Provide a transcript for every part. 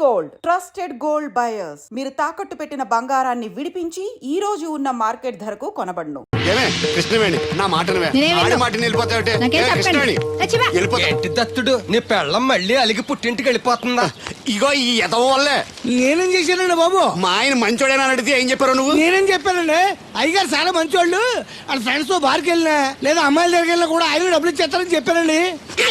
Gold trusted gold buyers. మీరు తాకట్టు పెట్టిన బంగారాన్ని విడిపించి ఈ రోజు ఉన్న మార్కెట్ ధరకు కొనబడును. కృష్ణవేణి నా మాటను దత్తుడు నీ పెళ్ళం మళ్ళీ అలిగి పుట్టింటికి వెళ్ళిపోతుందా? ఇగో ఈ ఎదవ వల్లే. నేనేం చేశానండి బాబు? మా ఆయన మంచోడేనా అడిగితే ఏం చెప్పారు నువ్వు? నేనేం చెప్పానండి, అయ్యగారు చాలా మంచోళ్ళు, వాళ్ళ ఫ్రెండ్స్ తో బార్కి వెళ్ళినా లేదా అమ్మాయిల దగ్గరికి వెళ్ళినా కూడా ఆయన డబ్బులు ఇచ్చేస్తారని చెప్పానండి.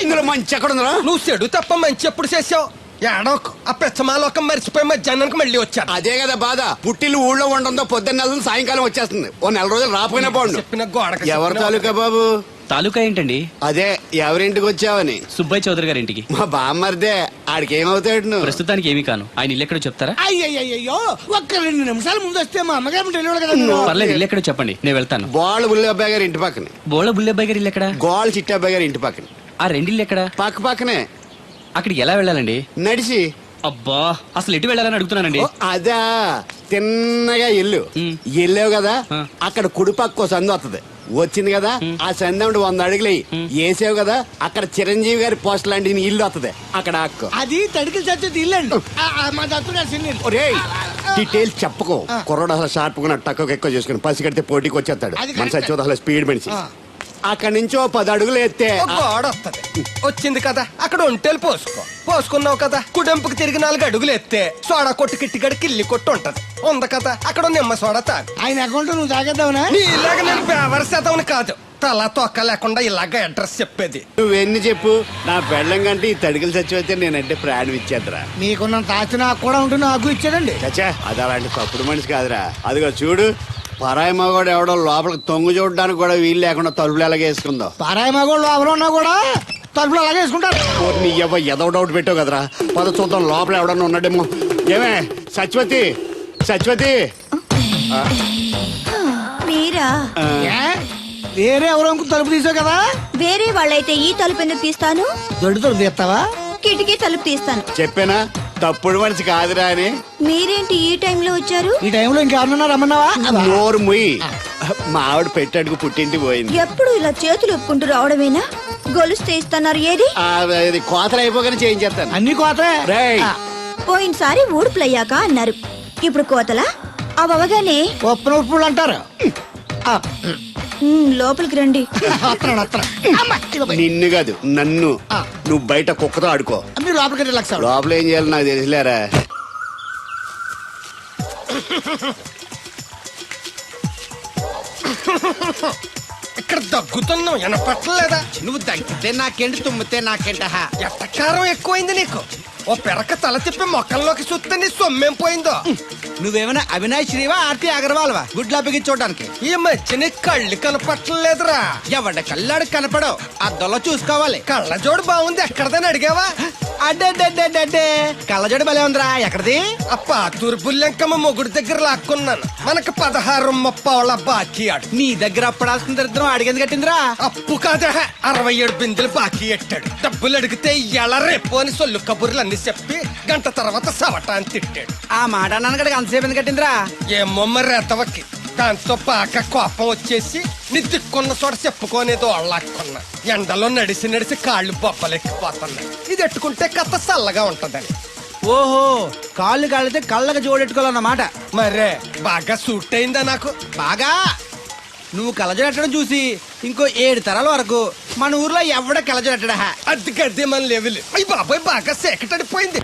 ఇందులో మంచి ఎక్కడ ఉందా? నువ్వు చెడు తప్ప మంచి ఎప్పుడు చేసావు? ఏడోకు ఆ పెచ్చమాలోకం మర్చిపోయి మధ్యాహ్నానికి మళ్ళీ వచ్చాను. అదే కదా బాధ. పుట్టిల్లు ఊళ్ళో ఉండడంతో పొద్దున్న నెలలు సాయంకాలం వచ్చేస్తుంది. ఓ నెల రోజులు రాపోయినా బాగుండు. చెప్పిన గోడకి ఎవరి తాలూకా బాబు? తాలూకా ఏంటండి? అదే ఎవరింటికి వచ్చావని. సుబ్బయ్య చౌదరి గారి ఇంటికి. మా బామ్మర్దే. ఆడికి ఏమవుతాడు నువ్వు? ప్రస్తుతానికి ఏమీ కాను. ఆయన ఇల్లు ఎక్కడో చెప్తారా? అయ్యయ్యో, ఒక్క 2 నిమిషాలు ముందు వస్తే మా అమ్మగారు తెలియదు కదా. పర్లేదు, ఇల్లు ఎక్కడో చెప్పండి, నేను వెళ్తాను. బోళ్ళ బుల్లి అబ్బాయి గారి ఇంటి పక్కన. బోళ బుల్లెబ్బాయి గారి ఇల్లు ఎక్కడ? గోళ్ళ చిట్టి అబ్బాయి గారి ఇంటి పక్కన. ఆ రెండిల్లు ఎక్కడ? పక్క పక్కనే. అక్కడికి ఎలా వెళ్ళాలండి? నడిచి. అబ్బా, అసలు ఎటు వెళ్ళాలని అడుగుతున్నానండి. ఓ, అదా తిన్నగా ఇల్లు వెళ్ళావు కదా, అక్కడ కుడిపక్క సందు వస్తుంది. వచ్చింది కదా, ఆ సందముడు 100 అడుగులు వేసావు కదా, అక్కడ చిరంజీవి గారి పోస్ట్ లాంటి ఇల్లు వస్తుంది. అక్కడ అక్క అది తడికి చచ్చేది ఇల్లండి. మా దత్తుడు చిన్న డీటెయిల్స్ చెప్పుకో. కుర్రోడు అసలు షార్ప్ గా తక్కువ ఎక్కువ చేసుకుని పసి కడితే పోటీకి వచ్చేస్తాడు. మన సచివత అసలు స్పీడ్ మనిషి. అక్కడి నుంచి 10 అడుగులు ఎత్తే గోడ వస్తుంది. వచ్చింది కదా, అక్కడ ఒంటేలు పోసుకున్నావు కదా, కుడెంపుకి తిరిగి 4 అడుగులు ఎత్తే సోడా కొట్టు కిట్టిగడి కిల్లి కొట్టు ఉంటది. ఉంది కదా, అక్కడ నిమ్మ సోడా తాగు. ఆయన అకౌంట్ నువ్వు తాగేద్దావునా? నీ ఇలాగ నేను బేవర్ శాతం కాదు, తల తొక్క లేకుండా ఇలాగ అడ్రస్ చెప్పేది. నువ్వెన్ని చెప్పు, నా పెళ్ళం కంటే ఈ తడికలు చచ్చిపోతే నేనంటే ప్రాణం ఇచ్చేద్దరా. మీకున్న తాచి నాకు కూడా ఉంటుంది, నాకు ఇచ్చాడండి. చచ్చా, అది అలాంటి తప్పుడు మనిషి కాదురా. అదిగో చూడు, పరాయి మగోడు ఎవడో లోపలికి తొంగు చూడడానికి కూడా వీలు లేకుండా తలుపులు ఎలాగ వేసుకుందాం. పారాయి మగోళ్ళు లోపల ఉన్నా కూడా తలుపులు అలాగే వేసుకుంటారు. నీ ఎదో డౌట్ పెట్టావు కదరా. పద చూద్దాం లోపల ఎవడన్నా ఉన్నాడేమో. ఏమే సత్యవతి, సత్యవతి. మీరా? వేరే ఎవరో తలుపు తీసావు కదా. వేరే వాళ్ళైతే ఈ తలుపు ఎందుకు తీస్తాను? దొడ్డు తలుపు తీస్తావా? కిటికీ తలుపు తీస్తాను. చెప్పానా తప్పుడు మనిషి కాదురా అని. మీరేంటి ఈ టైంలో వచ్చారు? ఈ టైంలో ఇంకెవరన్నా రమ్మన్నావా? నోరు ముయ్యి. మా ఆవిడ పెట్టాడుకు పుట్టింటికి పోయింది. ఎప్పుడు ఇలా చేతులు ఒప్పుకుంటూ రావడమేనా? గొలుస్తే ఇస్తున్నారు, ఏది? కోతలు అయిపోగానే చేయించేస్తాను. అన్ని కోతే. పోయినసారి ఊడుపులయ్యాక అన్నారు, ఇప్పుడు కోతలా? అవగానే ఒప్పులు అంటారు. లోపలికి రండి. నిన్ను కాదు నన్ను. నువ్వు బయట కుక్కతో ఆడుకో. మీరు లోపలికి రిలాక్స్. లోపల ఏం చేయాలి నాకు తెలిసిలేరా. ఇక్కడ దగ్గుతున్నావు, వినపట్టలేదా? నువ్వు దగ్గితే నాకేంటి, తుమ్మితే నాకేంట. ఎట్టకారం ఎక్కువైంది నీకు. ఓ పెరక తల తిప్పి మొక్కల్లోకి చూస్తే నీ సొమ్మేం పోయిందో. నువ్వేమైనా అవినాష్ శ్రీవా, ఆర్తి అగర్వాల్వా గుడ్లా బిగించోడానికి? ఈ మధ్య నీ కళ్ళు కనపట్టలేదురా. ఎవడ కళ్ళాడు కనపడవు, అద్దంలో చూసుకోవాలి. కళ్ళజోడు బాగుంది, ఎక్కడదని అడిగావా? అడ్డే కళ్ళజోడు భలే ఉందిరా. ఎక్కడిది? ఆ పాతూరు బుల్లెంకమ్మ మొగుడు దగ్గర లాక్కున్నాను. మనకు 16 బాకీ ఆడు. నీ దగ్గర అప్పడాల్సిన దరిద్రం అడిగేది కట్టిందిరా. అప్పు కాదా, 67 బిందెలు బాకీ ఎట్టాడు. డబ్బులు అడిగితే ఎలా రేపు అని సొల్లు కబుర్లు అన్ని చెప్పి గంట తర్వాత సవటాన్ని తిట్టాడు. ఆ మాట అన్నాను అంతసేపు ఎందుకు కట్టిందిరా? ఏమో మరి రెతవకి. దాంతో బాగా కోపం వచ్చేసి నీ దిక్కున్న చోట చెప్పుకోనేదో వాళ్ళకున్నా. ఎండలో నడిసి కాళ్ళు బొబ్బలెక్కిపోతున్నాయి. ఇది ఎట్టుకుంటే కథ చల్లగా ఉంటదని. ఓహో, కాళ్ళు కాళ్ళతే కళ్ళకు జోడెట్టుకోవాలన్నమాట. మరే బాగా సూట్ అయిందా నాకు? బాగా. నువ్వు కళ్ళజోడెట్టడం చూసి ఇంకో 7 తరాల వరకు మన ఊర్లో ఎవడ కళ్ళజోడెట్టడా. అది గడ్డి మన లెవెల్. అయ్యి బాబాయ్ బాగా సేకటడిపోయింది.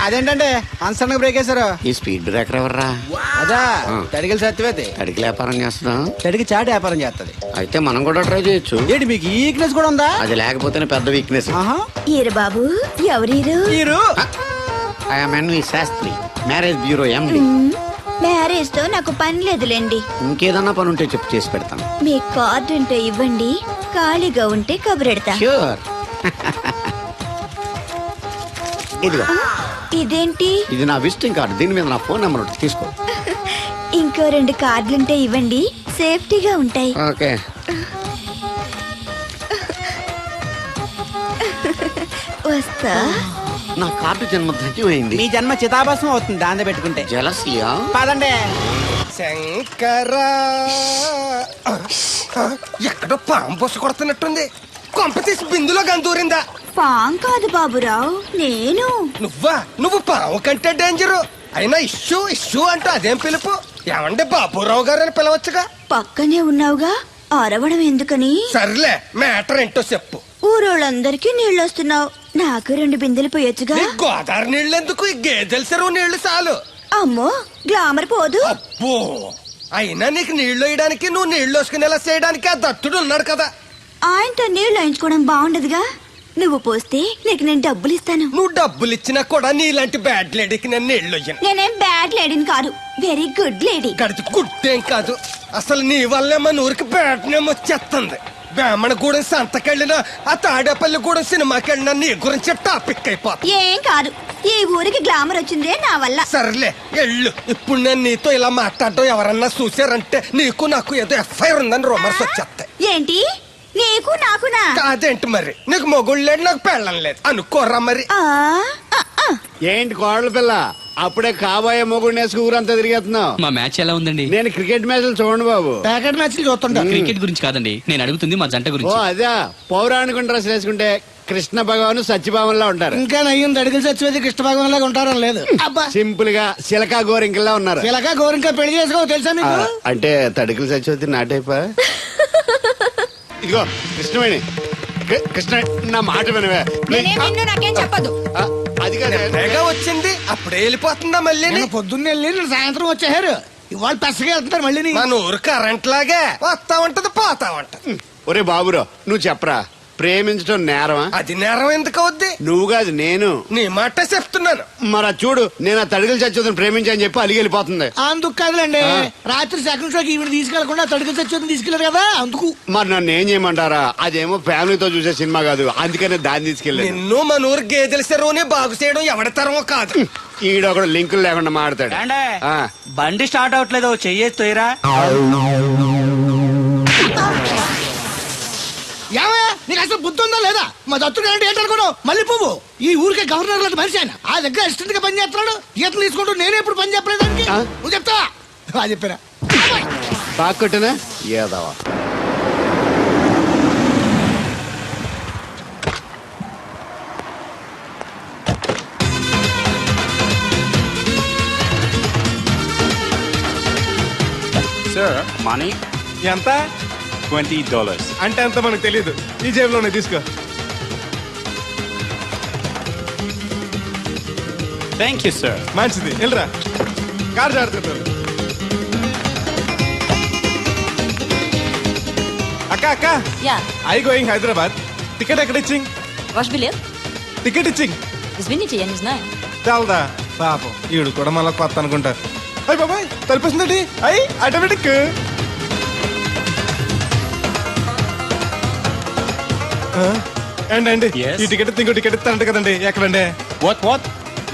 అదేంటంటే అన్సడన్ బ్రేక్ వేశారు. ఈ స్పీడ్ బ్రేకర్ ఎవర్రా? అదా తడికలు సత్యవేతి. అడిగి వ్యాపారం చేస్తున్నాం. తడికి చాటి వ్యాపారం చేస్తది. అయితే మనం కూడా ట్రై చేయొచ్చు. ఏంటి మీకు ఈ వీక్నెస్ కూడా ఉందా? అది లేకపోతేనే పెద్ద వీక్నెస్. ఈరు బాబు, ఎవరీరు? మీరు Shastri, marriage bureau MD. Marriage తో నాకు పని లేదులేండి. ఇంకేదన్నా పని ఉంటే చెప్పు, చేసి పెడతాను. మీ కార్డు ఉంటే ఇవ్వండి, ఖాళీగా ఉంటే కబురెడతా. ష్యూర్. ఇదిగో. ఇదేంటి? ఇది నా విజిటింగ్ కార్డు. దీని మీద నా ఫోన్ నెంబర్ ఉంటుంది, తీసుకో. ఇంకో 2 కార్డులుంటే ఇవ్వండి, సేఫ్టీగా ఉంటాయి. ఓకే. వస్తా. నా కార్డు జన్మ ధన్యమైంది. మీ జన్మ చితాభాసం అవుతుంది దాన్ని పెట్టుకుంటే. జలసియా. పదండి. శంకర ఎక్కడో పాము బొస్స కొడుతున్నట్టుంది. కొంప తీసి బిందులో గందూరిందా? పాం కాదు బాబురావు, నేను. నువ్వు పాము కంటే డేంజరు. అయినా ఇష్యూ ఇష్యూ అంటూ అదేం పిలుపు? ఏమంటే బాబురావు గారు అని పిలవచ్చుగా. పక్కనే ఉన్నావుగా, అరవడం ఎందుకని? సర్లే, మ్యాటర్ ఏంటో చెప్పు. ఊరోళ్ళందరికీ నీళ్ళొస్తున్నావు, నాకు 2 బిందెలు పోయొచ్చుగా. ఈ గోదావరి నీళ్ళు ఎందుకు? ఈ గేదెల చెరువు నీళ్లు చాలు. అమ్మో, గ్లామర్ పోదు. అబ్బో, అయినా నీకు నీళ్లు వేయడానికి, నువ్వు నీళ్లు వేసుకునేలా చేయడానికి ఆ దత్తుడు ఉన్నాడు కదా. ఆయనతో నీళ్లు వేయించుకోవడం బాగుండదుగా. నువ్వు పోస్తే నీకు నేను డబ్బులు ఇస్తాను. నువ్వు డబ్బులు ఇచ్చినా కూడా నీలాంటి బ్యాడ్ లేడీకి నేను నీళ్లు ఇయ్యను. నేనేం బ్యాడ్ లేడీని కాదు, వెరీ గుడ్ లేడీ. గడిచి గుడ్డేం కాదు. అసలు నీ వల్లే మన ఊరికి బ్యాడ్ నేమ్ వచ్చేస్తుంది. బ్రాహ్మణగూడెం సంతకెళ్ళినా, ఆ తాడేపల్లిగూడెం సినిమాకెళ్ళినా నీ గురించి టాపిక్ అయిపోతుంది. ఏం కాదు, ఈ ఊరికి గ్లామర్ వచ్చిందే నా వల్ల. సర్లే ఎళ్ళు. ఇప్పుడు నేను నీతో ఇలా మాట్లాడడం ఎవరన్నా చూసారంటే నీకు నాకు ఏదో ఎఫ్ఐఆర్ ఉందని రూమర్స్ వచ్చేస్తాయి. ఏంటి, నీకు నాకునా? కాదేంటి మరి? నీకు మొగుళ్ళు లేదు, నాకు పెళ్ళం లేదు అనుకోరా మరి. ఆ, ఆ, ఆ. ఏంటి కోడల పిల్ల, అప్పుడే కాబోయే మొగుడు నేసుకు ఊరంతా తిరిగేస్తున్నావు. మా మ్యాచ్ ఎలా ఉందండి? నేను క్రికెట్ మ్యాచ్లు చూడండి బాబు. ప్యాకెట్ మ్యాచ్లు చూస్తుంటా. క్రికెట్ గురించి కాదండి, నేను అడుగుతుంది మా జంట ఓ గురించి. అదే, పౌరాణిక డ్రెస్ వేసుకుంటే కృష్ణ భగవాన్ సత్యభావంలా ఉంటారు. ఇంకా నయ్యం అడిగిన చచ్చిపోతే కృష్ణ భగవాన్ లాగా ఉంటారని లేదు. అబ్బా, సింపుల్ గా సిలకా గోరింకల్లా ఉన్నారు. ఇలాగా గోరింకా పెళ్లి చేసుకో తెలుసా ఆ, నీకు? అంటే తడికలు సచ్చిపోతే నాటైపా. ఇదిగో కృష్ణవేణి, కృష్ణ నా మాట వినవే. నాకేం చెప్పదు. ఆ, అది కాదే. తెగ వచ్చింది, అప్పుడే వెళ్ళిపోతుందా మళ్ళీ? నేను పొద్దున్నే వెళ్ళి నేను సాయంత్రం వచ్చేసారు. ఇవాళ పెసగా వెళ్తున్నారు మళ్ళీ. మన ఊరు కరెంట్ లాగే వస్తా ఉంటది పోతా ఉంటది. ఒరే బాబురో, నువ్వు చెప్పరా, ప్రేమించడం నేరమా? అది నేరం ఎందుకు అవుద్ది? నువ్వు కాదు నేను. నీ మాట చెప్తున్నాను. మరి అది చూడు, నేను ఆ తడికలు చచ్చిపోతుంది ప్రేమించని చెప్పి అలిగి వెళ్ళిపోతుంది. అందుకు కాదులేండి, రాత్రి సెకండ్ షోకి ఈవిడ తీసుకెళ్లకుండా తడికి చచ్చి తీసుకెళ్లారు కదా అందుకు. మరి నన్ను ఏం చేయమంటారా? అదేమో ఫ్యామిలీతో చూసే సినిమా కాదు, అందుకనే దాన్ని తీసుకెళ్ళాను. నిన్ను మన ఊరు గేదెల చెరువుని బాగు చేయడం ఎవరి తరమో కాదు. ఈడొకడు లింకులు లేకుండా మాడతాడు. ఆ, బండి స్టార్ట్ అవట్లేదు, చెయ్యేసి తోయరా. ఏమయ్యా, నీకు అసలు బుద్ధి ఉందా లేదా? మా దత్తుడు అంటే ఏంటనుకున్నావు? మళ్ళీ పువ్వు ఈ ఊరికే గవర్నర్ లాంటి మనిషి ఆయన. ఆ దగ్గర అసిస్టెంట్ గా పని చేస్తున్నాడు. ఈతలు తీసుకుంటూ నేనే ఇప్పుడు పని చెప్పలేదానికి నువ్వు చెప్తావా? బాగా చెప్పారా? బాగా కొట్టినా ఏదవా. సార్ మనీ ఎంత? $20. అంటే ఎంత మనకు తెలియదు. ఈ జేబులోనే తీసుకో. Thank you sir. మంచిది, వెళ్ళరా. కారు జాడుతున్నారు. అక్క అక్క, Ja, I going Hyderabad. Ticket ఎక్కడ ఇచ్చింగ్? wasch biljet? టికెట్ ఇచ్చింగ్ Das bin ich ja nicht, nein. చాలదా? పాపం ఈడు కూడా మళ్ళీ కొత్త అనుకుంటారు. అయ్యి బాబాయ్, తలిపేసిందండి. అయ్యి ఆటోమేటిక్. అండి Yes. ఈ టికెట్ ఇంకో టికెట్ ఇస్తారంట కదండి. ఎక్కడండి? What?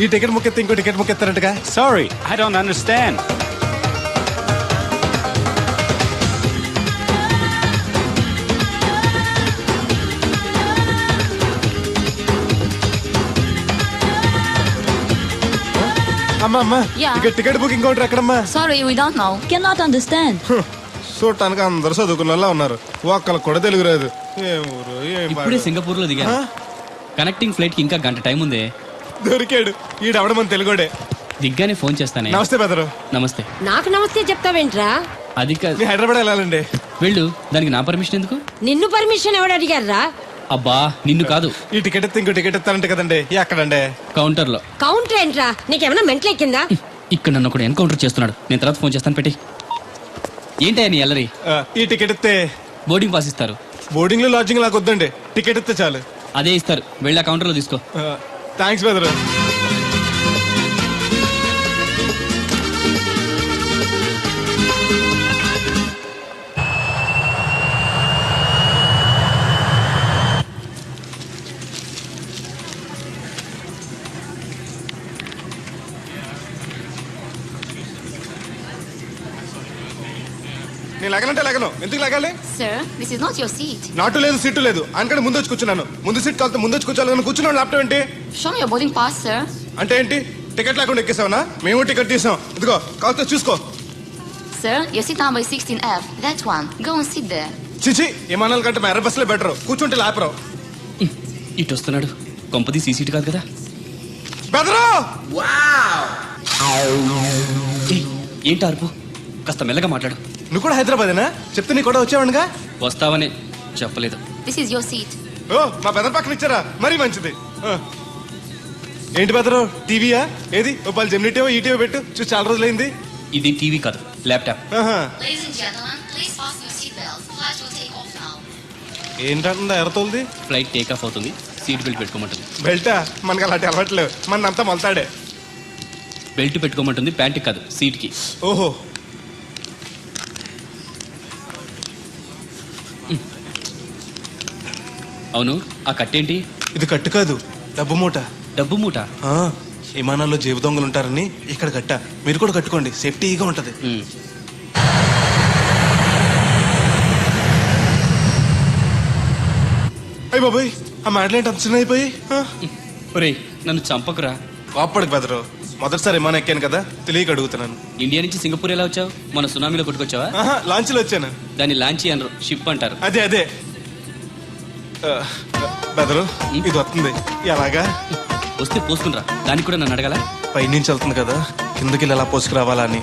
ఈ టికెట్ ముక్క ఇంకో టికెట్ ముక్క ఇస్తారంటగా. Sorry, I don't understand. అమ్మా Yeah. ఇక టికెట్ బుకింగ్ కౌంటర్ ఎక్కడమ్మా? Sorry, we don't know. Cannot understand. చూడటానికి అందరు చదువుకున్న వాళ్ళ ఉన్నారు, ఒక్కళ్ళకి కూడా తెలుగు రాదు. ఏం ఊరు, ఏం ఇప్పుడే పాడు. సింగపూర్ లో దిగాను. కనెక్టింగ్ ఫ్లైట్ కి ఇంకా గంట టైం ఉంది. దొరికాడు ఈడవడం మన తెలుగుడే. దిగ్గానే ఫోన్ చేస్తానే. నమస్తే బెదరు. నమస్తే. నాకు నమస్తే చెప్తావేంట్రా? అది కాదు, నేను హైదరాబాద్ వెళ్ళాలండి. వెళ్ళు. దానికి నా పర్మిషన్ ఎందుకు? నిన్ను పర్మిషన్ ఎవడు అడిగారా? అబ్బా, నిన్ను కాదు, ఈ టికెట్ ఇస్తే ఇంకో టికెట్ ఇస్తారంట కదండి. ఎక్కడండి? కౌంటర్ లో. కౌంటర్ ఏంట్రా? నీకేమైనా మెంట్లెక్కిందా? ఇక్కడ నన్ను ఒకడు ఎన్కౌంటర్ చేస్తున్నాడు. నేను తర్వాత ఫోన్ చేస్తాను, పెట్టి. ఏంటయ్యా నీ అల్లరి? ఈ టికెట్ ఇస్తే బోర్డింగ్ పాస్ ఇస్తారు. బోర్డింగ్ లో లాడ్జింగ్ నాకు వద్దండి, టికెట్ ఇస్తే చాలు. అదే ఇస్తారు, వెళ్ళి ఆ కౌంటర్ లో తీసుకో. థ్యాంక్స్ బెదరు. నేను లగనంటే లగను. ఎందుకు లగాలి? Sir, this is not your seat. నాటు లేదు, సీటు లేదు. అందుకని ముందు వచ్చి కూర్చున్నాను. ముందు సీట్ కాలితే ముందు వచ్చి కూర్చోాలని కూర్చున్నాను. ల్యాప్టాప్ ఏంటి? Show me your boarding pass, sir. అంటే ఏంటి? టికెట్ లేకుండా ఎక్కేసావనా? మేము టికెట్ తీసాం. ఇదిగో కాలితే చూసుకో. sir. Your seat number is 16F. That one. Go and sit there. చిచి విమానాల కంటే మా ఎర్ర బస్సులే బెటర్ కూర్చుంటే లాపరావు ఇటు వస్తున్నాడు. కొంపది సీసీటీ కాదు కదా. బెదరు ఏయ్, ఏంటి అరుపు? కాస్త మెల్లగా మాట్లాడు. నువ్వు కూడా హైదరాబాదేనా? చెప్తే నీ కూడా వచ్చావనుగా. వస్తావనే చెప్పలేదు. This is your seat. ఓ మా బెదర్ పక్కన ఇచ్చారా? మరీ మంచిది. ఏంటి బెదరు టీవీయా? ఏది ఓ పలు జెమినిటీవో ఈటీవో పెట్టు చూసి చాలా రోజులైంది. ఇది టీవీ కాదు, laptop. Ladies and gentlemen, please fasten your seatbelts. Flight will take off now. ఏంటంటుందా ఎర్రతోల్ది? ఫ్లైట్ టేక్ ఆఫ్ అవుతుంది. సీట్ బెల్ట్ పెట్టుకోమంటుంది. బెల్టా? మనకి అలాంటి అలవాట్లేవు, మన అంతా మొలతాడే. బెల్ట్ పెట్టుకోమంటుంది, ప్యాంట్ కాదు, సీట్కి. ఓహో అవును, ఆ కట్టేంటి? ఇది కట్టు కాదు, డబ్బు మూట. డబ్బు మూట. ఆ, విమానాల్లో జేబు దొంగలు ఉంటారని ఇక్కడ కట్ట. మీరు కూడా కట్టుకోండి, సేఫ్టీగా ఉంటది. ఉమ్. అయ్యి బాబాయ్, ఆ మాటలేంటి అంత చిన్న అయిపోయి? ఒరేయ్, నన్ను చంపకురా. కోప్పడికి బెదరు, మొదటిసారి విమానం ఎక్కాను కదా, తెలియక అడుగుతున్నాను. ఇండియా నుంచి సింగపూర్ ఎలా వచ్చావు? మన సునామీలో కొట్టుకొచ్చావా? లాంచ్లో వచ్చాను. దాన్ని లాంచీ అనరు, షిప్ అంటారు. అదే అదే. బెదరు, ఇది వస్తుంది ఎలాగా? వస్తే పోసుకునిరా. దానికి కూడా నన్ను అడగాల? పైనుంచి వెళ్తుంది కదా, కిందకి ఎలా పోసుకురావాలా అని.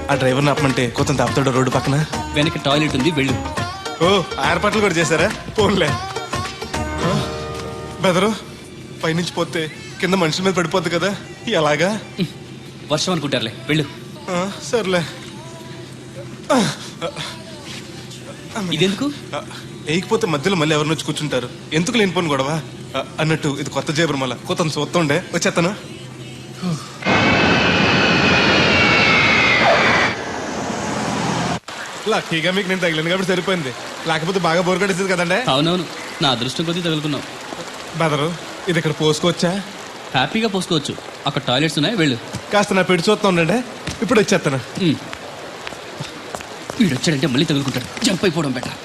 ఆ డ్రైవర్ని ఆపమంటే కొంత దాపుతాడు రోడ్డు పక్కన. వెనక టాయిలెట్ ఉంది, వెళ్ళు. ఓ, ఏర్పాట్లు కూడా చేశారా? పోన్లే. బెదరు, పైనుంచి పోతే కింద మనుషుల మీద పడిపోద్ది కదా, ఎలాగా? వర్షం అనుకుంటారులే, వెళ్ళు. సర్లే. ఇదెందుకు? వేయకపోతే మధ్యలో మళ్ళీ ఎవరిని వచ్చి కూర్చుంటారు, ఎందుకు లేనిపోను గొడవ అన్నట్టు. ఇది కొత్త జేబురు, మళ్ళా కొత్త చూస్తుండే వచ్చేస్తాను. లక్కీగా మీకు నేను తగిలింది కాబట్టి సరిపోయింది, లేకపోతే బాగా బోర్ కట్టేసింది కదండి. అవునవును, నా అదృష్టం కొద్దీ తగులుకున్నావు. బెదరు, ఇది ఇక్కడ పోసుకోవచ్చా? హ్యాపీగా పోసుకోవచ్చు, అక్కడ టాయిలెట్స్ ఉన్నాయి, వెళ్ళు. కాస్త నా పెట్టి చూస్తా ఉండండి, ఇప్పుడు వచ్చేస్తాను. వీడు వచ్చాడంటే మళ్ళీ తగులుకుంటాడు, జంప్ అయిపోవడం better.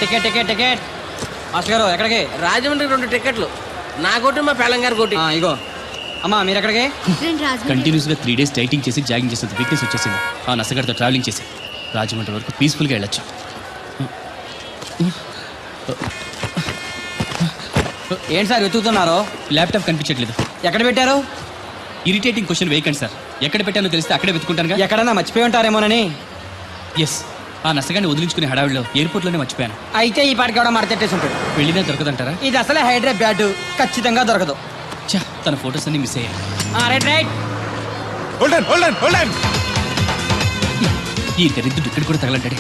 Ticket ticket ticket master గారు ఎక్కడికి? రాజమండ్రి 2 టికెట్లు, నా కోటి మా పేలం గారి కోటి. ఇగో అమ్మా, మీరు ఎక్కడికి? కంటిన్యూస్ గా 3 days డైటింగ్ చేసి జాగింగ్ చేసేది వీక్నెస్ వచ్చేసింది. ఆ నసగడతో ట్రావెలింగ్ చేసి రాజమండ్రి వరకు పీస్ఫుల్ గా వెళ్ళొచ్చు. ఏంటి సార్ వెతుకుతున్నారు? ల్యాప్టాప్ కనిపించట్లేదు. ఎక్కడ పెట్టారు? ఇరిటేటింగ్ క్వశ్చన్ వేయకండి సార్. ఎక్కడ పెట్టానో తెలిస్తే అక్కడే వెతుకుంటానుగా. ఎక్కడన్నా మర్చిపోయి ఉంటారేమోనని. ఎస్, ఆ నసగాన్ని వదిలించుకునే హడావిడిలో ఎయిర్పోర్ట్ లోనే మర్చిపోయాను. అయితే ఈ పాటికి కూడా మడతెట్టేసి ఉంటాడు. వెళ్ళినా దొరకదంటారా? ఇది అసలే హైదరాబాద్, ఖచ్చితంగా దొరకదు. చా, తన ఫొటోస్ అన్ని మిస్ అయ్యాయి. Right right. ఈ దరిద్రుడు ఇక్కడ కూడా తగలంటాడే.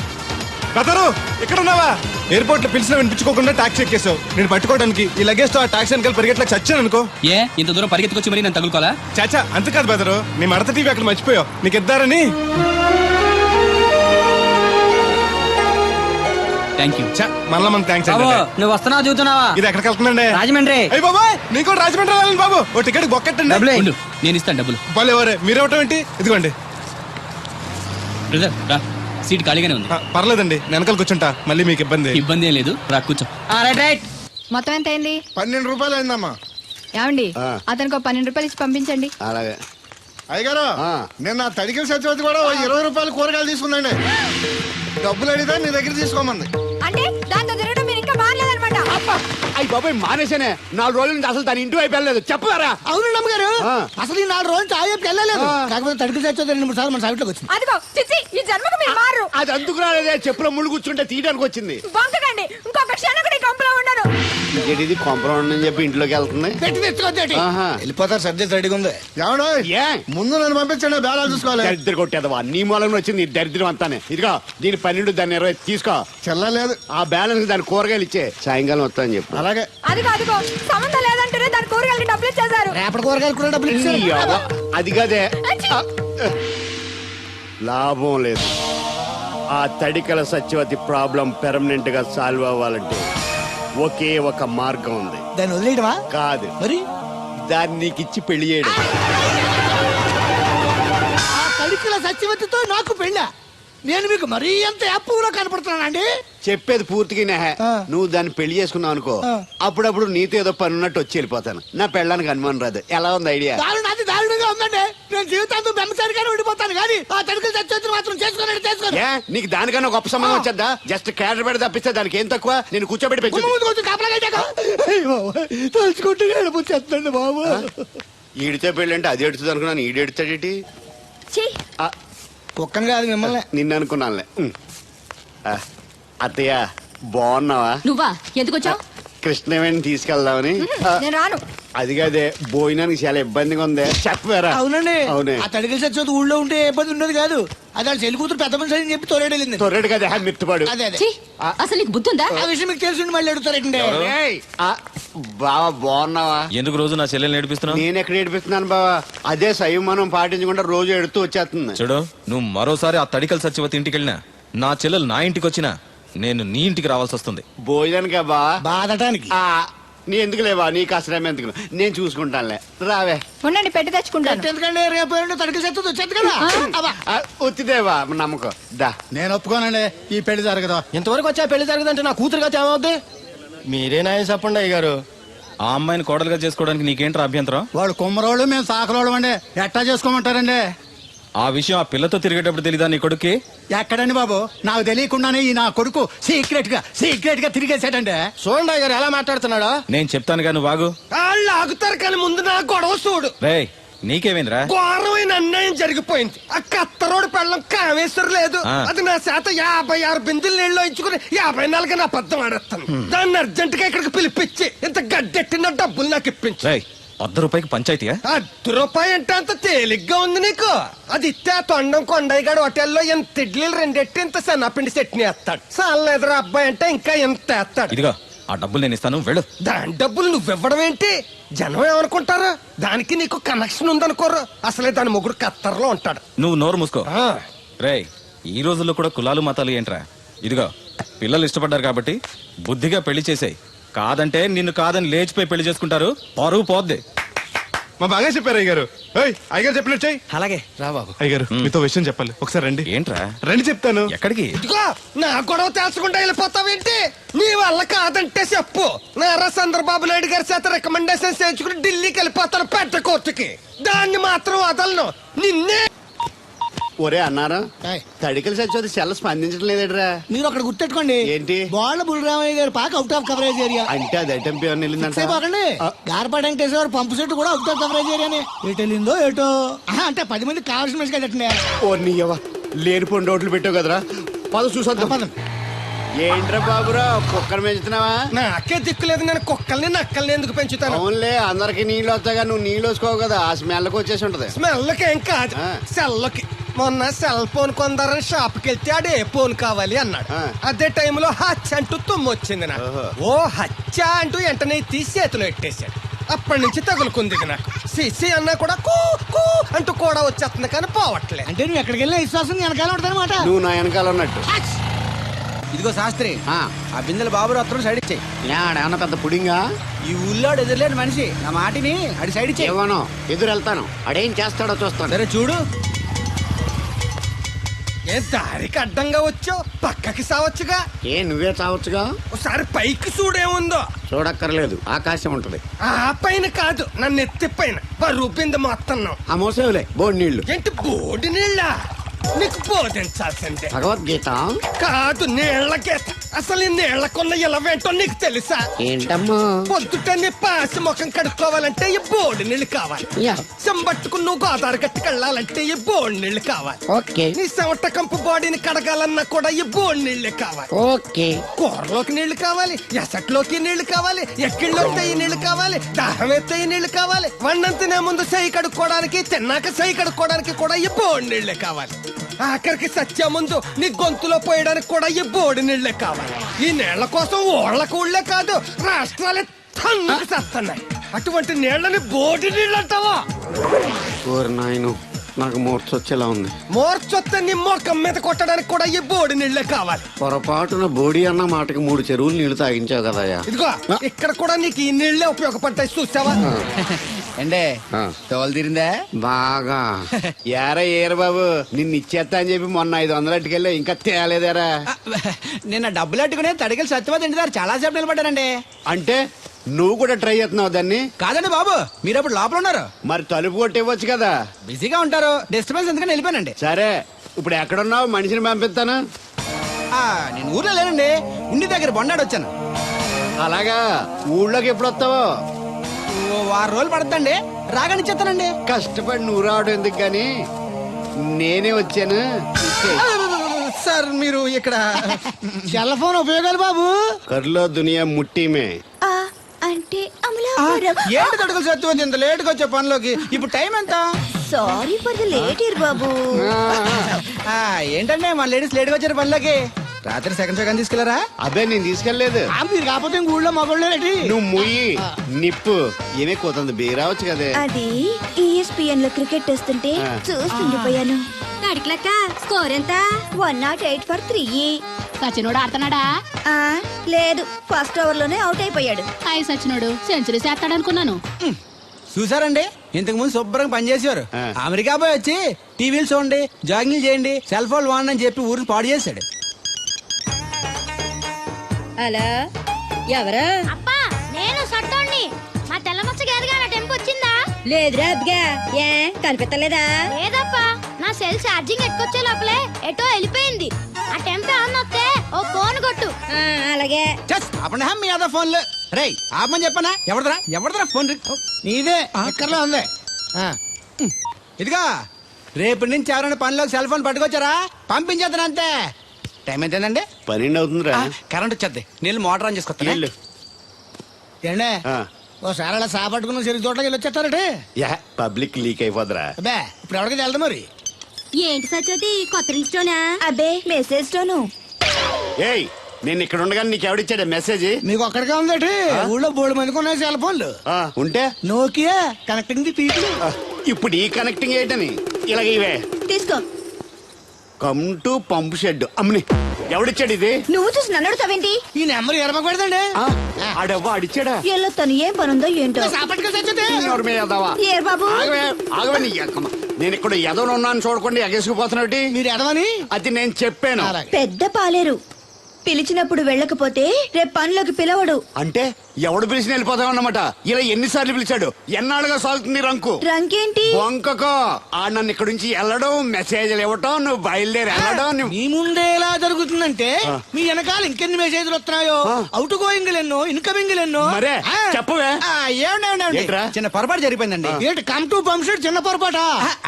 బెదరు, ఇక్కడ ఉన్నావా? ఎయిర్పోర్ట్ లో పిలిచిన వినిపించుకోకుండా టాక్సీ ఎక్కేసావు. నేను పట్టుకోవడానికి ఈ లగేజ్ తో ఆ టాక్సీ వెనకాల పరిగెట్లకు చచ్చాను అనుకో. ఏ, ఇంత దూరం పరిగెత్తుకొచ్చి మరి నేను తగులుకోవాలా? చాచా, అంతకాదు బెదరు, నీ మడత టీవీ అక్కడ మర్చిపోయావు, నీకు ఇద్దారని. Thank you. మళ్ళా మన థ్యాంక్స్. నువ్వు వస్తున్నావు చూస్తున్నావా? ఇది ఎక్కడికి వెళ్తుందండి? రాజమండ్రి. అయ్యి బాబాయ్, నీకు కూడా రాజమండ్రి రావాలని బాబు. ఓ టికెట్ బొక్కట్టండి. ఉండు, నేను ఇస్తాను డబ్బులు. బాలే ఎవరే, మీరేవటం ఏంటి? ఇదిగోండి. బ్రదర్ రా, సీట్ ఖాళీగానే ఉంది. పర్లేదండి, వెనకాల కూర్చుంటా, మళ్ళీ మీకు ఇబ్బంది. ఇబ్బంది ఏం లేదు, రా కూర్చో. Right right. మొత్తం ఎంత అయింది? 12 రూపాయలు అయిందమ్మా. ఏమండి, అతనికి 12 రూపాయలు ఇచ్చి పంపించండి. అలాగే. అయ్యగారు, నిన్న తడికిల సత్యవతి కూడా 20 రూపాయలు కూరగాయలు తీసుకుందండి. డబ్బులు అడిగితే నీ దగ్గర తీసుకోమంది. అంటే దాంతో తిరగడం మీరు ఇంకా మారలేదన్నమాట. అయ్యి బాబాయ్, మానేశానే. 4 రోజుల నుంచి అసలు తన ఇంటి వైపు వెళ్ళలేదు. చెప్పారా? అవునండి అమ్మగారు, అసలు ఈ 4 రోజులు తాయపు వెళ్ళలేదు. కాకపోతే తడికి సత్యవతి 2-3 సార్లు మన సైట్లోకి వచ్చింది. అదిగో చిచ్చి, ఈ జన్మకు మీరు మారు. అది అందుకు రాలేదే, చెప్పులో ముళ్ళు కూర్చుంటే తీయడానికి వచ్చింది. బొంకకండి, ఇంకొక క్షణం కూడా ఈ కంపులో ఉండను. ఇది కాంపౌండ్ అని చెప్పి ఇంట్లోకి వెళ్తుంది. పెట్టి తెచ్చుకోద్దేటి, ఆహా. వెళ్ళిపోతారు. సర్ది రెడీగా ఉంది. ఏమన్నా ఏ ముందు నన్ను పంపించండి, బేళాలు చూసుకోవాలి. దరిద్ర కొట్టేదవా, నీ మూలంగా వచ్చింది ఈ దరిద్రం అంతానే. ఇదిగో దీని 12, దాన్ని 20 తీసుకో. చెల్లలేదు. ఆ బ్యాలెన్స్ దాని కూరగాయలు ఇచ్చే, సాయంకాలం వస్తాయని చెప్పు. అలాగే. అదిగో సంబంధం లేదంటేనే దాని కూరగాయలకి డబ్బులు ఇచ్చేశారు. రేపటి కూరగాయలు కూడా డబ్బులు ఇచ్చారు. ఈ అవ్వ, అది కదే. లాభం లేదు. ఆ తడికల సత్యవతి ప్రాబ్లం పెర్మనెంట్ గా సాల్వ్ అవ్వాలంటే ఒకే ఒక మార్గం ఉంది. దాన్ని వదిలేయడమా? కాదు మరి దాన్ని నీకిచ్చి పెళ్లి చేయడం. ఆ తడికల సత్యవతితో నాకు పెళ్ళా? నేను మీకు మరీ ఎంత యాప్లో కనపడుతున్నానండి? చెప్పేది పూర్తిగా నెహ. నువ్వు దాన్ని పెళ్లి చేసుకున్నావు అనుకో, అప్పుడప్పుడు నీతో ఏదో పని ఉన్నట్టు వచ్చి వెళ్ళిపోతాను. నా పెళ్ళానికి అనుమానం రాదు. ఎలా ఉంది ఐడియా? అది దారుణంగా ఉందండి. నేను జీవితాంతం బెమ్మసారిగానే ఉండిపోతాను కానీ ఆ తడుకులు చచ్చి మాత్రం చేసుకోను. ఏ నీకు దానికన్నా గొప్ప సంబంధం వచ్చేద్దా? జస్ట్ క్యాడర్ పెడితే తప్పిస్తే దానికి ఏం తక్కువ? నేను కూర్చోబెట్టి పెంచు. తలుచుకుంటే ఏడిపోతుందండి బాబు. ఈడితే పెళ్ళి అంటే అది ఎడుతుంది అనుకున్నాను. ఈడు ఎడుతాడేటి? కుక్కం కాదు మిమ్మల్ని. నిన్ను అనుకున్నానులే. అత్తయ్య బాగున్నావా? నువ్వా ఎందుకు వచ్చావు? కృష్ణవేణి తీసుకెళ్దామని. నేను రాను. అది కాదే, భోజనానికి చాలా ఇబ్బందిగా ఉంది. చెప్పారా? అవునండి. అవునే. ఆ తడికలు చచ్చేది ఊళ్ళో ఉంటే ఏ ఇబ్బంది ఉండదు కాదు. అది వాళ్ళ చెల్లి కూతురు పెద్ద మనిషి అని చెప్పి తోలేడెళ్ళింది. తొర్రెడు కదా మిత్తుపాడు. అదే అదే. అసలు నీకు బుద్ధి ఉందా? ఆ విషయం మీకు తెలిసి మళ్ళీ అడుగుతారండి. బావా బాగున్నావా? ఎందుకు రోజు నా చెల్లెల్ని నేర్పిస్తున్నావు? నేను ఎక్కడ ఏడిపిస్తున్నాను బావా? అదే సంయమనం పాటించకుండా రోజు ఎడుతూ వచ్చేస్తుంది. చూడు, నువ్వు మరోసారి ఆ తడికల సత్యవతి ఇంటికి వెళ్ళినా, నా చెల్లెలు నా ఇంటికి వచ్చినా నేను నీ ఇంటికి రావాల్సి వస్తుంది. భోజనానికా బా? బాధటానికి. నీ ఎందుకు లేవా? నీకు అసలేం ఎందుకు? నేను చూసుకుంటానులే. రావే. ఉండండి పెట్టి తెచ్చుకుంటాను. ఎందుకంటే రేపు తడికలు చచ్చేది వచ్చేది కదా. వచ్చిదేవా నమ్మకం. దా. నేను ఒప్పుకోనండి, ఈ పెళ్లి జరగదు. ఇంతవరకు వచ్చా పెళ్లి జరగదంటే నా కూతురుగా ఏమవుద్ది? మీరే నాయం చెప్పండి అయ్య గారు. ఆ అమ్మాయిని కోడలుగా చేసుకోవడానికి నీకేంట్రా అభ్యంతరం? వాళ్ళు కుమ్మరోళ్ళు, మేము సాకరోళ్ళు అండి. ఎట్టా చేసుకోమంటారండి? ఆ విషయం ఆ పిల్లతో తిరిగేటప్పుడు తెలీదా నీ కొడుక్కి? ఎక్కడండి బాబు, నాకు తెలియకుండానే ఈ నా కొడుకు సీక్రెట్ గా తిరిగేసాడండి. చూడండి అయ్య గారు ఎలా మాట్లాడుతున్నాడా. నేను చెప్తాను కానీ వాగు. వాళ్ళు ఆగుతారు కానీ ముందు నా గొడవ చూడు. రేయ్, నీకేమైందిరా? ఘోరమైన అన్యాయం జరిగిపోయింది. ఆ కత్తరోడు పెళ్ళం కామేశ్వరు లేదు. అది నా చేత 56 బిందులు నీళ్ళు ఇచ్చుకుని 54 నా అబద్ధం ఆడేస్తాను. దాన్ని అర్జెంట్ గా ఇక్కడికి పిలిపించి ఇంత గడ్డెట్టిన డబ్బులు నాకు ఇప్పించు. రేయ్, ₹100 పంచాయతీయా? ₹1 అంటే అంత తేలిగ్గా ఉంది నీకు. అది ఇస్తే ఆ తొండం కొండయ్యగాడు హోటల్లో ఎంత ఇడ్లీలు 2 ఎట్టి ఇంత సన్నపిండి చట్నీ వేస్తాడు. సాల ఎదురు అబ్బాయి అంటే ఇంకా ఎంత వేస్తాడు. ఇదిగో ఆ డబ్బులు నేను ఇస్తాను, వెళ్ళు. దాని డబ్బులు నువ్వివ్వడం ఏంటి? జనం ఏమనుకుంటారు? దానికి నీకు కనెక్షన్ ఉందనుకోరు. అసలే దాని మొగుడు కత్తర్లో ఉంటాడు. నువ్వు నోరు మూసుకో. రేయ్, ఈ రోజుల్లో కూడా కులాలు మతాలు ఏంట్రా? ఇదిగో పిల్లలు ఇష్టపడ్డారు కాబట్టి బుద్ధిగా పెళ్లి చేసేయ్. కాదంటే నిన్ను కాదని లేచిపోయి పెళ్లి చేసుకుంటారు, పరువు పోద్ది. మా బాగా చెప్పారు అయ్యగారు. అయ్యగారు చెప్పినట్టు చెయ్యి. అలాగే రా బాబు. అయ్యగారు మీతో విషయం చెప్పాలి, ఒకసారి రండి. ఏంట్రా? రండి చెప్తాను. ఎక్కడికి? ఇదిగో నా గొడవ తెలుసుకుంటా వెళ్ళిపోతావేంటి? నీ వల్ల కాదంటే చెప్పు. నారా చంద్రబాబు నాయుడు గారి చేత రికమెండేషన్ చేయించుకుని ఢిల్లీకి వెళ్ళిపోతాను పెద్ద కోర్టుకి. దాన్ని మాత్రం వదలను. నిన్నే. ఒరే అన్నారా, తడికలు చచ్చి సెల్ స్పందించడం లేదట్రా. మీరు అక్కడ గుర్తెట్టుకోండి. ఏంటి? బాళ్ళ బుల్రామయ్య గారు పాక అవుట్ ఆఫ్ కవరేజ్ ఏరియా అంటే అది ఐటెంపీ అని వెళ్ళిందంటే గార్పాటి వెంకటేశ్వర పంపు సెట్ కూడా అవుట్ ఆఫ్ కవరేజ్ ఏరియానే. ఎటు వెళ్ళిందో ఏటో. అంటే 10 మంది కావాల్సిన మనిషి కదండి. ఓ నీయవ్వ, లేనిపోయిన రోడ్లు పెట్టావు కదరా. పద చూసొద్దాం. ఏంట్రా బాబురా, కుక్కర్ పెంచుతున్నావా? నాకే దిక్కులేదు, నేను కుక్కల్ని నక్కల్ని ఎందుకు పెంచుతాను? అవునులే, అందరికి నీళ్ళు వస్తాగా నువ్వు నీళ్ళు వేసుకోవు కదా, ఆ స్మెల్కి వచ్చేసి ఉంటది. స్మెల్కి ఏం కాదు, సెల్కి. మొన్న సెల్ ఫోన్ కొందరని షాప్కి వెళ్తే ఆడే ఫోన్ కావాలి అన్నాడు. అదే టైంలో హచ్చ అంటూ తుమ్మొచ్చింది నాకు. ఓ హచ్చ అంటూ వెంటనే తీసి చేతిలో ఎట్టేశాడు. అప్పటి నుంచి తగులుకుంది నాకు. సిసి అన్నా కూడా కూ కూ అంటూ కూడా వచ్చేస్తుంది కానీ పోవట్లేదు. అంటే నువ్వు ఎక్కడికి వెళ్ళినా విశ్వాసం వెనకాల ఉంటానమాట. నువ్వు నా వెనకాల ఉన్నట్టు. ఇదిగో శాస్త్రి, ఆ బిందెలు బాబు అత్తరు సైడ్ ఇచ్చాయి. ఏమన్నా పెద్ద పుడింగా? ఈ ఊళ్ళో ఎదురులేని మనిషి నా మాటిని అడి సైడ్ ఇచ్చాయి. ఇవ్వను, ఎదురు వెళ్తాను. అడేం చేస్తాడో చూస్తాను. సరే చూడు. ఏ దారికి అడ్డంగా వచ్చావు, పక్కకి సావచ్చుగా. ఏ నువ్వే చావచ్చుగా. ఒకసారి పైకి చూడేముందో. చూడక్కర్లేదు, ఆకాశం ఉంటది. ఆ పైన కాదు, నన్ను ఎత్తి పైన రూపింది మొత్తం. ఆ మోసేవులే బోడి నీళ్లు. ఏంటి బోడి నీళ్ళ? నీకు బోధించాల్సిందే. భగవద్గీత కాదు, నీళ్ల గీత. అసలు ఈ నీళ్లకున్న ఇలవేంటో నీకు తెలుసా? ఏంటమ్మా? పొద్దుట నీ పాసి ముఖం కడుక్కోవాలంటే ఈ బోడి నీళ్లు కావాలి. చెంబట్టుకుని నువ్వు గోదావరి గట్టుకు వెళ్ళాలంటే ఈ బోడి నీళ్లు కావాలి. ఓకే. నీ చెమట కంపు బాడీని కడగాలన్నా కూడా ఈ బోడి నీళ్లే కావాలి. ఓకే. కూరలోకి నీళ్లు కావాలి, ఎసట్లోకి నీళ్లు కావాలి, ఎక్కిళ్ళొస్తే ఈ నీళ్లు కావాలి, దాహం ఎత్తే ఈ నీళ్లు కావాలి. వండంతినే ముందు చెయ్యి కడుక్కోవడానికి, తిన్నాక చెయ్యి కడుక్కోవడానికి కూడా ఈ బోడి నీళ్లే కావాలి. ఆఖరికి సత్య ముందు నీ గొంతులో పోయడానికి కూడా ఈ బోడి నీళ్లే కావాలి. ఈ నీళ్ల కోసం ఓళ్లకు ఊళ్ళే కాదు, రాష్ట్రాలే తన్నుకు చేస్తున్నాయి. అటువంటి నీళ్లని బోడి నీళ్ళు అంటావా? నాయను, నాకు మూర్చొచ్చేలా ఉంది. మోర్చొత్తే నీ మొఖం మీద కొట్టడానికి కూడా ఈ బోడి నీళ్లే కావాలి. పొరపాటున బోడి అన్న మాటకి 3 చెరువులు నీళ్లు తాగించావు కదయ్యా. ఇదిగో ఇక్కడ కూడా నీకు ఈ నీళ్లే ఉపయోగపడతాయి, చూసావా? ఏండే ఆ. తోలు తీరిందా బాగా ఏరా ఏరు బాబు నిన్ను ఇచ్చేస్తా అని చెప్పి మొన్న 500 అట్టుకెళ్ళి ఇంకా తేలేదేరా నిన్న డబ్బులు అట్టుకునే తడికలు సత్యవతి ఇంటి దగ్గర చాలా సేపు నిలబడ్డానండి. అంటే నువ్వు కూడా ట్రై చేస్తున్నావు దాన్ని? కాదండి బాబు, మీరు అప్పుడు లోపల ఉన్నారు, మరి తలుపు కొట్టివ్వచ్చు కదా. బిజీగా ఉంటారు, డిస్టర్బెన్స్ ఎందుకని వెళ్ళిపోయానండి. సరే ఇప్పుడు ఎక్కడున్నావు? మనిషిని పంపిస్తాను. నేను ఊర్లో లేనండి, ఇంటి దగ్గర బొండాడు వచ్చాను. అలాగా ఊళ్ళోకి ఎప్పుడు వస్తావో? ఓ 6 రోజులు పడుతుందండి, రాగానే చెప్తానండి. కష్టపడి నువ్వు రావడం ఎందుకు గాని నేనే వచ్చాను. సార్ మీరు ఇక్కడ సెల్ ఫోన్ ఉపయోగాలు బాబు కర్లో దునియా ముట్టిమే. ఆ, అంటే అమలాపురం. ఏంటి తడుకలు సత్యవతి ఇంత లేట్ గా వచ్చే పనిలోకి? ఇప్పుడు టైం ఎంత? Sorry for the late year బాబు. ఏంటంటే మన లేడీస్ లేట్ గా వచ్చారు పనిలోకి. రాత్రి సెకండ్ సెకండ్ తీసుకెళ్లారా? అబ్బే నేను తీసుకెళ్లేదు. మీరు కాకపోతే ఊళ్ళో మగోళ్ళు నువ్వు ముయ్యి నిప్పు ఏమే కోతుంది బీరావచ్చు కదే. అది ESPN లో క్రికెట్ టెస్తుంటే చూస్తుండిపోయాను. అడిక్లక్క స్కోర్ ఎంత? 108 for 3. సచినోడు ఆడుతున్నాడా? ఆ, లేదు, ఫస్ట్ ఓవర్ లోనే అవుట్ అయిపోయాడు. హాయ్ సచినోడు సెంచరీ చేస్తాడనుకున్నాను. చూసారండి, ఇంతకు ముందు శుభ్రంగా పనిచేసేవారు. ఆ. అమెరికా పోయి వచ్చి టీవీలు చూడండి, జాగింగ్ చేయండి, సెల్ ఫోన్ వాడండి అని చెప్పి ఊరిని పాడు చేశాడు. అలా ఎవరా? అప్పా నేను సట్టోణ్ణి. మా తెల్లమచ్చ గారిగా నా టెంపు వచ్చిందా? లేదురా అబ్బిగా, ఏ కనిపెట్టలేదా? లేదప్పా, నా సెల్ ఛార్జింగ్ ఎక్కొచ్చే లోపలే ఎటో వెళ్ళిపోయింది. ఆ టెంపు ఆన్ వస్తే ఓ ఫోన్ కొట్టు. అలాగే అప్పుడు మీ అదా ఫోన్లు రేయ్ ఆపమని చెప్పనా? ఎవరిదరా ఫోన్? నీదే ఎక్కర్లో ఉంది. ఇదిగా రేపటి నుంచి ఎవరైనా పనిలోకి సెల్ ఫోన్ పట్టుకొచ్చారా పంపించేద్దాను అంతే. టైం ఎంతేనండి? 12 అవుతుందిరా. కరెంట్ వచ్చేది, నీళ్ళు మోటార్ ఆన్ చేసుకొస్తాను. ఏండే ఓసారి అలా సాపట్టుకున్న చెరుకు తోటకి వెళ్ళి వచ్చేస్తారటే. యా పబ్లిక్ లీక్ అయిపోద్రా. అబ్బే ఇప్పుడు ఎవరికి వెళ్దాం మరి? ఏంటి సత్యవతి కొత్త రింగ్స్టోనా? అబ్బే మెసేజ్ తోను. ఏయ్ నేను ఇక్కడ ఉండగానే నీకు ఎవడిచ్చాడే మెసేజ్? మీకు ఒక్కడికే ఉందటి, ఊళ్ళో 3 మందికి ఉన్నాయి సెల్ ఫోన్లు. ఉంటే నోకియా కనెక్టింగ్ ది పీపుల్. ఇప్పుడు ఈ కనెక్టింగ్ ఏంటని ఇలాగ ఇవే తీసుకో. Come to pump shed. అమ్మని ఎవడిచ్చాడు ఇది? నువ్వు చూసి నన్ను అడుగుతావేంటి? ఈ నెంబర్ ఎరమకూడదండి. ఆడవ్వ అడిచాడా? ఎల్లో తను ఏం పనుందో ఏంటో. ఎవరి మీద ఎదవా? ఏర్ బాబు, ఆగవే నీ ఎక్కమ్మ. నేను ఇక్కడ ఎదవను ఉన్నాను చూడకుండా ఎగేసుకుపోతున్నాడు. మీరు ఎదవని అది నేను చెప్పాను. పెద్ద పాలేరు. పిలిచినప్పుడు వెళ్ళకపోతే రేపు పనిలోకి పిలవడు. అంటే ఎవడు పిలిచిన వెళ్ళిపోతామన్నమాట. ఇలా ఎన్నిసార్లు పిలిచాడు? ఎన్నాళ్ళుగా సాగుతుంది రంకు. రంకేంటి? వంకకో ఆ నన్ను ఇక్కడ నుంచి వెళ్ళడం, మెసేజ్లు ఇవ్వటం, నువ్వు బయలుదేరి వెళ్ళడం. మీ ముందే ఎలా జరుగుతుందంటే మీ వెనకాల ఇంకెన్ని మెసేజ్లు వస్తున్నాయో. అవుట్ గోయింగ్ ఎన్నో, ఇన్కమింగ్ ఎన్నో. మరే చెప్పవే. ఏంట్రా? చిన్న పొరపాటు జరిగిపోయిందండి. ఏంటి కమ్ టు పంప్ షెడ్ చిన్న పొరపాట?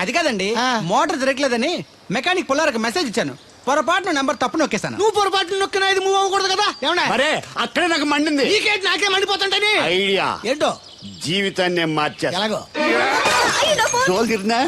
అది కాదండి, మోటార్ తిరగలేదని మెకానిక్ పుల్లారకు మెసేజ్ ఇచ్చాను. పొరపాటున నెంబర్ తప్పు నొక్కేశాను. నువ్వు పొరపాటు నొక్కినా ఇది మూవ్ అవ్వకూడదు కదా. ఏమన్నా మరే అక్కడే నాకు మండింది. నీకేంటి నాకే మండిపోతుంటని ఐడియా ఏంటో జీవితాన్ని మార్చేస్తా. ఎలాగో తోలు తిరినా